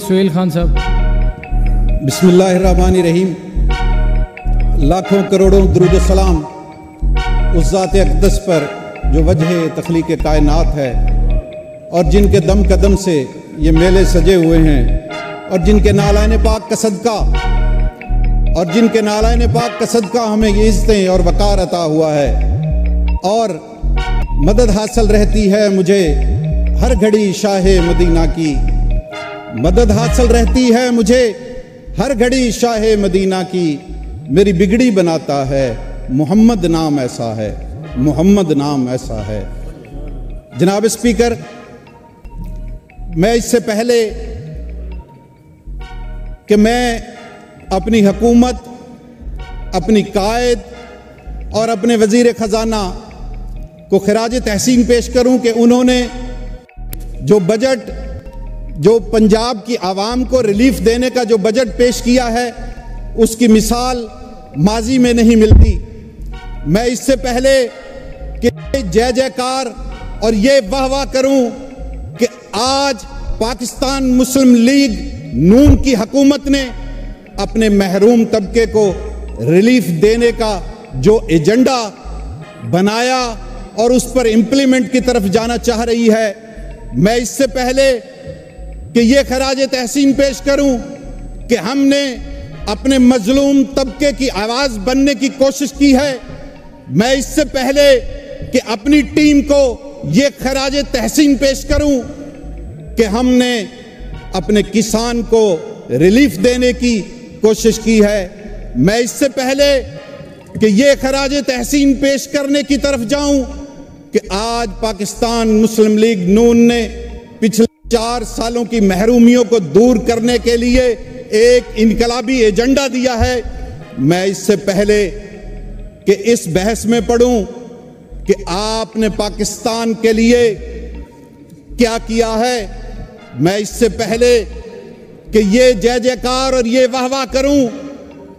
सुहेल खान साहब। बिस्मिल्लाहिर्रहमानिर्रहीम। लाखों करोड़ों दुरूद सलाम उस ज़ात अक़दस पर जो वजह तख्लीक़ कायनात है और जिनके दम कदम से ये मेले सजे हुए हैं और जिनके नालायन पाक का सदका हमें ये इज़्ज़तें और वक़ार अता हुआ है। और मदद हासिल रहती है मुझे हर घड़ी शाहे मदीना की, मदद हासिल रहती है मुझे हर घड़ी शाहे मदीना की। मेरी बिगड़ी बनाता है मोहम्मद नाम ऐसा है, मोहम्मद नाम ऐसा है। जनाब स्पीकर, मैं इससे पहले कि मैं अपनी हुकूमत, अपनी कायद और अपने वज़ीर ख़जाना को खिराज तहसीन पेश करूं कि उन्होंने जो बजट, जो पंजाब की आवाम को रिलीफ देने का जो बजट पेश किया है, उसकी मिसाल माजी में नहीं मिलती। मैं इससे पहले कि जय जयकार और ये वाह वाह करूं कि आज पाकिस्तान मुस्लिम लीग नून की हुकूमत ने अपने महरूम तबके को रिलीफ देने का जो एजेंडा बनाया और उस पर इम्प्लीमेंट की तरफ जाना चाह रही है, मैं इससे पहले कि ये खराज तहसीन पेश करूं कि हमने अपने मजलूम तबके की आवाज़ बनने की कोशिश की है, मैं इससे पहले कि अपनी टीम को ये खराज तहसीन पेश करूं कि हमने अपने किसान को रिलीफ देने की कोशिश की है, मैं इससे पहले कि ये खराज तहसीन पेश करने की तरफ जाऊं कि आज पाकिस्तान मुस्लिम लीग नून ने पिछले 4 सालों की महरूमियों को दूर करने के लिए एक इनकलाबी एजेंडा दिया है। मैं इससे पहले कि इस बहस में पढ़ूं कि आपने पाकिस्तान के लिए क्या किया है, मैं इससे पहले कि ये जय जयकार और ये वाह वाह करूं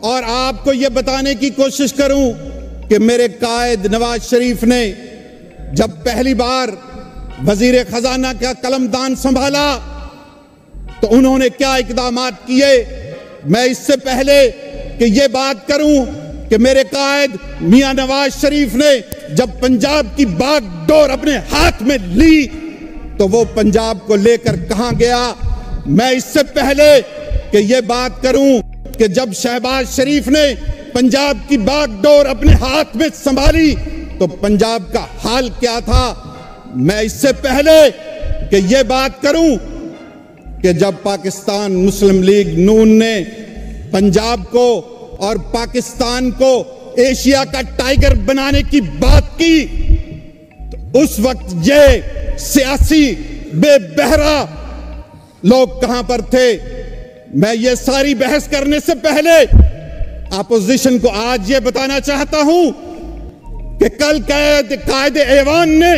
और आपको ये बताने की कोशिश करूं कि मेरे कायद नवाज शरीफ ने जब पहली बार वजीर खजाना का कलमदान संभाला तो उन्होंने क्या इकदामात किए। मैं इससे पहले कि ये बात करूं कि मेरे कायद मियां नवाज शरीफ ने जब पंजाब की बागडोर अपने हाथ में ली तो वो पंजाब को लेकर कहां गया। मैं इससे पहले कि ये बात करूं कि जब शहबाज शरीफ ने पंजाब की बागडोर अपने हाथ में संभाली तो पंजाब का हाल क्या था। मैं इससे पहले कि ये बात करूं कि जब पाकिस्तान मुस्लिम लीग नून ने पंजाब को और पाकिस्तान को एशिया का टाइगर बनाने की बात की तो उस वक्त ये सियासी बेबहरा लोग कहां पर थे। मैं ये सारी बहस करने से पहले अपोजिशन को आज ये बताना चाहता हूं कि कल कायदे ऐवान ने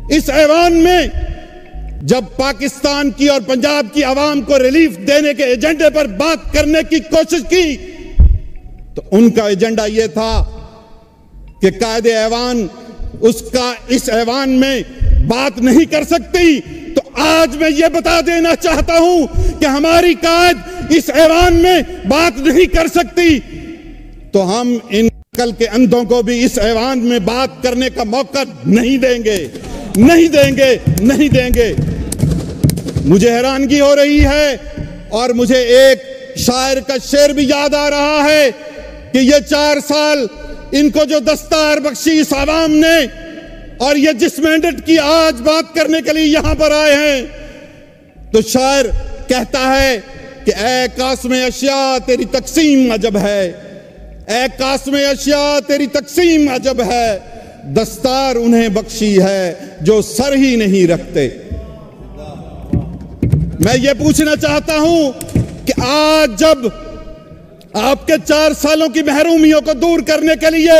इस ऐवान में जब पाकिस्तान की और पंजाब की आवाम को रिलीफ देने के एजेंडे पर बात करने की कोशिश की तो उनका एजेंडा यह था कि कायदे ऐवान उसका इस ऐवान में बात नहीं कर सकती। तो आज मैं ये बता देना चाहता हूं कि हमारी कायद इस ऐवान में बात नहीं कर सकती तो हम इन कल के अंधों को भी इस ऐवान में बात करने का मौका नहीं देंगे, नहीं देंगे, नहीं देंगे। मुझे हैरानगी हो रही है और मुझे एक शायर का शेर भी याद आ रहा है कि ये 4 साल इनको जो दस्तार बख्शी इस आवाम ने और ये जिस मैंडेट की आज बात करने के लिए यहां पर आए हैं तो शायर कहता है कि ऐ कास्मे अशिया तेरी तकसीम अजब है, ऐ कास्मे अशिया तेरी तकसीम अजब है, दस्तार उन्हें बख्शी है जो सर ही नहीं रखते। मैं ये पूछना चाहता हूं कि आज जब आपके 4 सालों की महरूमियों को दूर करने के लिए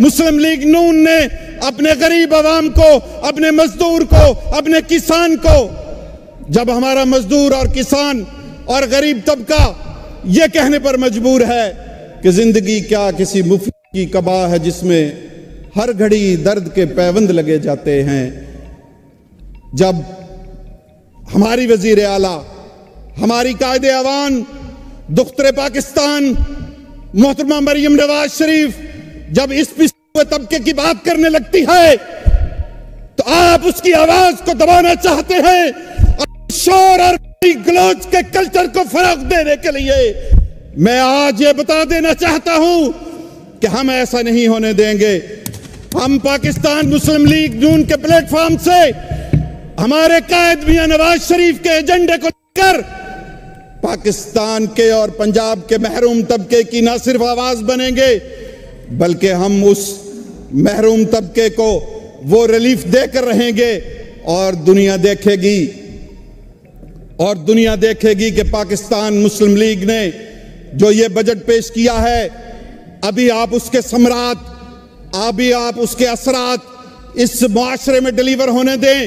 मुस्लिम लीग नून ने अपने गरीब आवाम को, अपने मजदूर को, अपने किसान को, जब हमारा मजदूर और किसान और गरीब तबका ये कहने पर मजबूर है कि जिंदगी क्या किसी मुफ्त की कबा है जिसमें हर घड़ी दर्द के पैबंद लगे जाते हैं, जब हमारी वजीर आला, हमारी कायदे अवान दुख्तरे पाकिस्तान मोहतरमा मरियम नवाज शरीफ जब इस पिछड़े तबके की बात करने लगती है तो आप उसकी आवाज को दबाना चाहते हैं और शोर और गलोच के कल्चर को फरोग देने के लिए मैं आज ये बता देना चाहता हूं कि हम ऐसा नहीं होने देंगे। हम पाकिस्तान मुस्लिम लीग नून के प्लेटफॉर्म से हमारे कायद मियां नवाज शरीफ के एजेंडे को लेकर पाकिस्तान के और पंजाब के महरूम तबके की न सिर्फ आवाज बनेंगे बल्कि हम उस महरूम तबके को वो रिलीफ देकर रहेंगे और दुनिया देखेगी कि पाकिस्तान मुस्लिम लीग ने जो ये बजट पेश किया है अभी आप उसके समरात अभी आप उसके असरात इस मुआशरे में डिलीवर होने दें।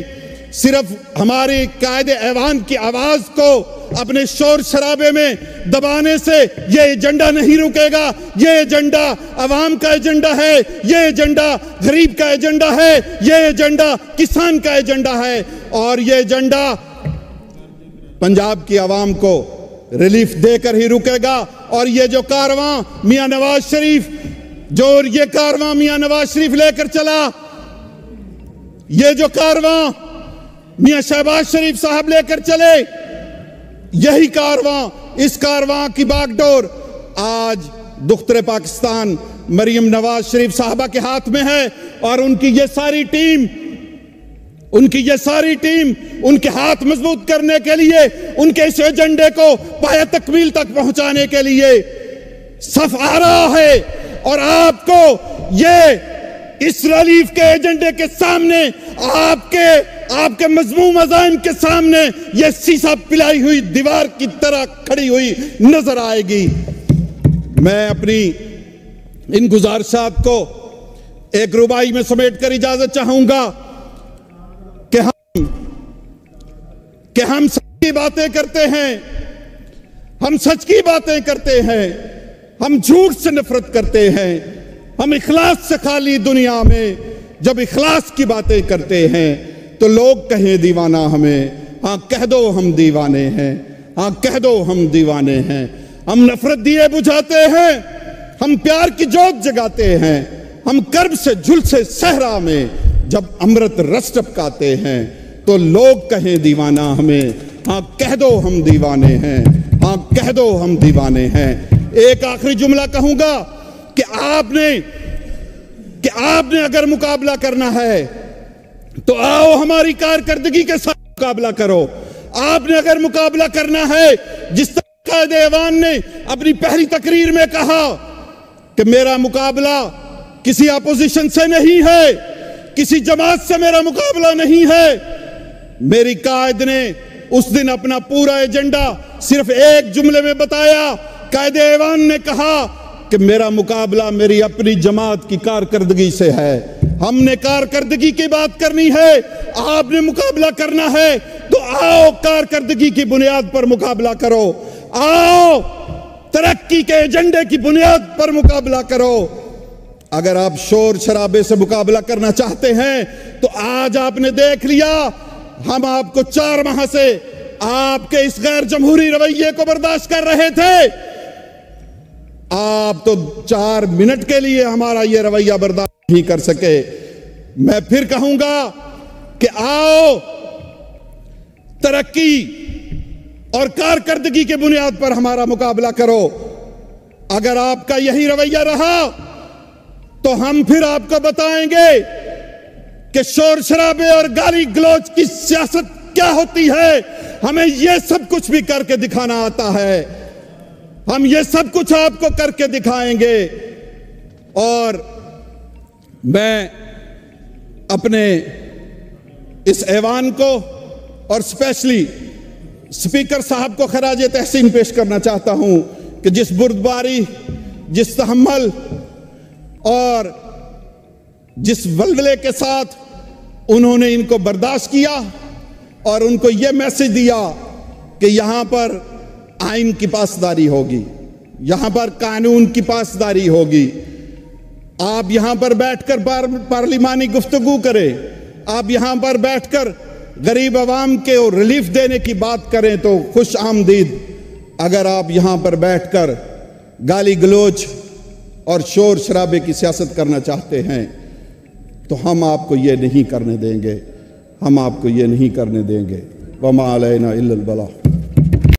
सिर्फ हमारी कायदे ऐवान की आवाज को अपने शोर शराबे में दबाने से ये एजेंडा नहीं रुकेगा। ये एजेंडा अवाम का एजेंडा है, ये एजेंडा गरीब का एजेंडा है, ये एजेंडा किसान का एजेंडा है और ये एजेंडा पंजाब की आवाम को रिलीफ देकर ही रुकेगा। और ये जो कारवां मियां नवाज शरीफ मियां नवाज शरीफ लेकर चला, ये जो कारवां मियां शहबाज शरीफ साहब लेकर चले, यही कारवां, इस कारवां की बागडोर आज दुख्तरे पाकिस्तान मरियम नवाज शरीफ साहबा के हाथ में है और उनकी ये सारी टीम उनके हाथ मजबूत करने के लिए, उनके इस एजेंडे को पाया तकमील तक पहुंचाने के लिए सफ आ रहा है। और आपको ये इस रिलीफ के एजेंडे के सामने, आपके मजमूम अज़ाइम के सामने ये शीशा पिलाई हुई दीवार की तरह खड़ी हुई नजर आएगी। मैं अपनी इन गुजारिशात को एक रुबाई में समेट कर इजाजत चाहूंगा कि हम सच की बातें करते हैं, हम सच की बातें करते हैं, हम झूठ से नफरत करते हैं, हम इखलास से खाली दुनिया में जब इखलास की बातें करते हैं तो लोग कहें दीवाना हमें। हाँ कह दो हम दीवाने हैं, हाँ कह दो हम दीवाने हैं। हम नफरत दिए बुझाते हैं, हम प्यार की जोत जगाते हैं, हम कर्ब से झुलसे सहरा में जब अमृत रस टपकाते हैं तो लोग कहें दीवाना हमें। हाँ कह दो हम दीवाने हैं, हाँ कह दो हम दीवाने हैं। एक आखिरी जुमला कहूंगा कि आपने अगर मुकाबला करना है तो आओ हमारी कारकर्दगी के साथ मुकाबला करो। आपने अगर मुकाबला करना है, जिस तरह कायदे ऐवान ने अपनी पहली तकरीर में कहा कि मेरा मुकाबला किसी अपोजिशन से नहीं है, किसी जमात से मेरा मुकाबला नहीं है, मेरी कायद ने उस दिन अपना पूरा एजेंडा सिर्फ एक जुमले में बताया। कायदे ऐवान ने कहा कि मेरा मुकाबला मेरी अपनी जमात की कारकर्दगी से है। हमने कारकर्दगी की बात करनी है, आपने मुकाबला करना है तो आओ कारकर्दगी की बुनियाद पर मुकाबला करो, आओ तरक्की के एजेंडे की बुनियाद पर मुकाबला करो। अगर आप शोर शराबे से मुकाबला करना चाहते हैं तो आज आपने देख लिया, हम आपको 4 माह से आपके इस गैर जमहूरी रवैये को बर्दाश्त कर रहे थे। आप तो 4 मिनट के लिए हमारा यह रवैया बर्दाश्त नहीं कर सके। मैं फिर कहूंगा कि आओ तरक्की और कारकर्दगी के बुनियाद पर हमारा मुकाबला करो। अगर आपका यही रवैया रहा तो हम फिर आपको बताएंगे कि शोर शराबे और गाली गलौज की सियासत क्या होती है। हमें यह सब कुछ भी करके दिखाना आता है, हम ये सब कुछ आपको करके दिखाएंगे। और मैं अपने इस ऐवान को और स्पेशली स्पीकर साहब को खराज तहसीन पेश करना चाहता हूं कि जिस बुर्दबारी, जिस तहम्मुल और जिस वल्वले के साथ उन्होंने इनको बर्दाश्त किया और उनको यह मैसेज दिया कि यहां पर आइन की पासदारी होगी, यहां पर कानून की पासदारी होगी। आप यहां पर बैठकर पार्लिमानी गुफ्तगू करें, आप यहां पर बैठकर गरीब आवाम के और रिलीफ देने की बात करें तो खुश आमदीद। अगर आप यहां पर बैठकर गाली गलोच और शोर शराबे की सियासत करना चाहते हैं तो हम आपको ये नहीं करने देंगे, हम आपको ये नहीं करने देंगे। वमा अलैना इल्लल बलाग।